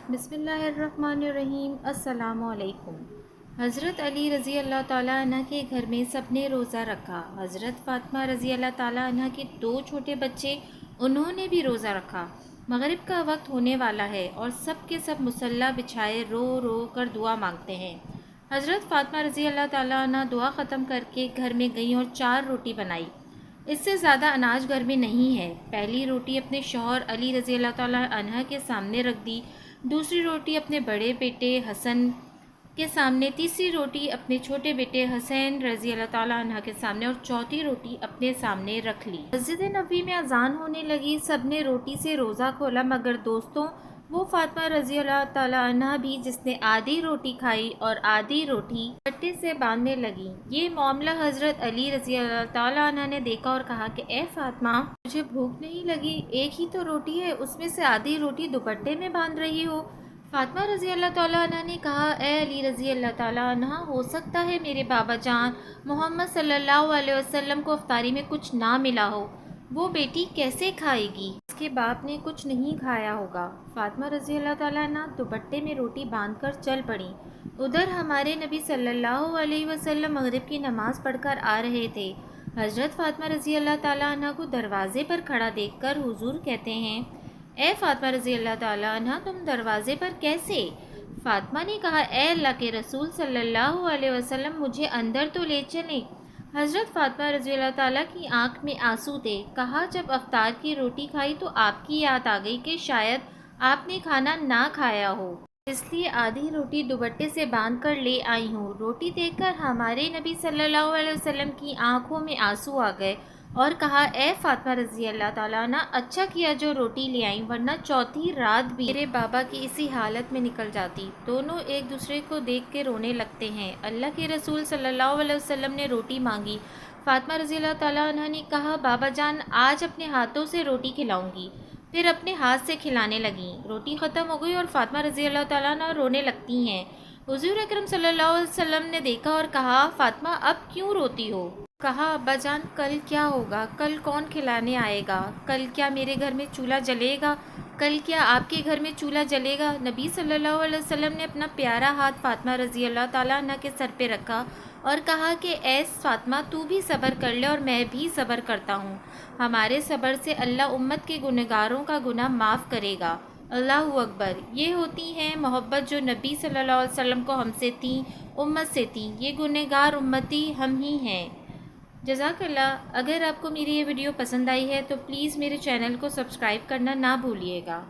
بسم اللہ الرحمن الرحیم۔ السلام علیکم۔ حضرت علی رضی اللہ تعالیٰ عنہ کے گھر میں سب نے روزہ رکھا۔ حضرت فاطمہ رضی اللہ تعالیٰ عنہ کے 2 چھوٹے بچے، انہوں نے بھی روزہ رکھا۔ مغرب کا وقت ہونے والا ہے اور سب کے سب مصلی بچھائے رو رو کر دعا مانگتے ہیں۔ حضرت فاطمہ رضی اللہ تعالیٰ عنہ دعا ختم کر کے گھر میں گئیں اور 4 روٹی بنائی۔ اس سے زیادہ اناج گھر میں نہیں ہے۔ پہلی روٹی اپنے شوہر علی رضی اللہ تعالیٰ عنہ کے سامنے رکھ دی، دوسری روٹی اپنے بڑے بیٹے حسن کے سامنے، تیسری روٹی اپنے چھوٹے بیٹے حسین رضی اللہ تعالیٰ عنہ کے سامنے اور چوتھی روٹی اپنے سامنے رکھ لی۔ مسجد نبوی میں اذان ہونے لگی، سب نے روٹی سے روزہ کھولا مگر دوستوں وہ فاطمہ رضی اللہ تعالیٰ عنہ بھی، جس نے آدھی روٹی کھائی اور آدھی روٹی پٹے سے باندھنے لگی۔ یہ معاملہ حضرت علی رضی اللہ تعالیٰ عنہ نے دیکھا اور کہا کہ اے فاطمہ، مجھے بھوک نہیں لگی، ایک ہی تو روٹی ہے، اس میں سے آدھی روٹی دوپٹے میں باندھ رہی ہو۔ فاطمہ رضی اللہ تعالیٰ عنہ نے کہا، اے علی رضی اللہ تعالیٰ عنہ، ہو سکتا ہے میرے بابا جان محمد صلی اللہ علیہ وسلم کو افطاری میں کچھ نہ ملا ہو، وہ بیٹی کیسے کھائے گی؟ اس کے باپ نے کچھ نہیں کھایا ہوگا۔ فاطمہ رضی اللہ تعالیٰ عنہ دوپٹے میں روٹی باندھ کر چل پڑیں۔ ادھر ہمارے نبی صلی اللہ علیہ وسلم مغرب کی نماز پڑھ کر آ رہے تھے۔ حضرت فاطمہ رضی اللہ تعالیٰ عنہ کو دروازے پر کھڑا دیکھ کر حضور کہتے ہیں، اے فاطمہ رضی اللہ تعالیٰ عنہ، تم دروازے پر کیسے؟ فاطمہ نے کہا، اے اللہ کے رسول صلی اللہ علیہ وسلم، مجھے اندر تو لے چلیں۔ حضرت فاطمہ رضی اللہ تعالیٰ کی آنکھ میں آنسو تھے۔ کہا، جب افطار کی روٹی کھائی تو آپ کی یاد آ گئی کہ شاید آپ نے کھانا نہ کھایا ہو، اس لیے آدھی روٹی دوپٹے سے باندھ کر لے آئی ہوں۔ روٹی دیکھ کر ہمارے نبی صلی اللہ علیہ وسلم کی آنکھوں میں آنسو آ گئے اور کہا، اے فاطمہ رضی اللہ تعالیٰ عنہ، اچھا کیا جو روٹی لے آئیں، ورنہ چوتھی رات بھی میرے بابا کی اسی حالت میں نکل جاتی۔ دونوں ایک دوسرے کو دیکھ کے رونے لگتے ہیں۔ اللہ کے رسول صلی اللہ علیہ وسلم نے روٹی مانگی۔ فاطمہ رضی اللہ تعالیٰ عنہ نے کہا، بابا جان، آج اپنے ہاتھوں سے روٹی کھلاؤں گی۔ پھر اپنے ہاتھ سے کھلانے لگیں۔ روٹی ختم ہو گئی اور فاطمہ رضی اللہ تعالیٰ عنہ رونے لگتی ہیں۔ حضور اکرم صلی اللہ علیہ وسلم نے دیکھا اور کہا، فاطمہ، اب کیوں روتی ہو؟ کہا، ابا جان، کل کیا ہوگا؟ کل کون کھلانے آئے گا؟ کل کیا میرے گھر میں چولہا جلے گا؟ کل کیا آپ کے گھر میں چولہا جلے گا؟ نبی صلی اللہ علیہ وسلم نے اپنا پیارا ہاتھ فاطمہ رضی اللہ تعالیٰ عنہ کے سر پہ رکھا اور کہا کہ اے فاطمہ، تو بھی صبر کر لے اور میں بھی صبر کرتا ہوں۔ ہمارے صبر سے اللہ امت کے گنہگاروں کا گناہ معاف کرے گا۔ اللہ اکبر۔ یہ ہوتی ہیں محبت جو نبی صلی اللہ علیہ وسلم کو ہم سے تھی، امت سے تھی۔ یہ گنہگار امتی ہم ہی ہیں۔ جزاک اللہ۔ اگر آپ کو میری یہ ویڈیو پسند آئی ہے تو پلیز میرے چینل کو سبسکرائب کرنا نہ بھولیے گا۔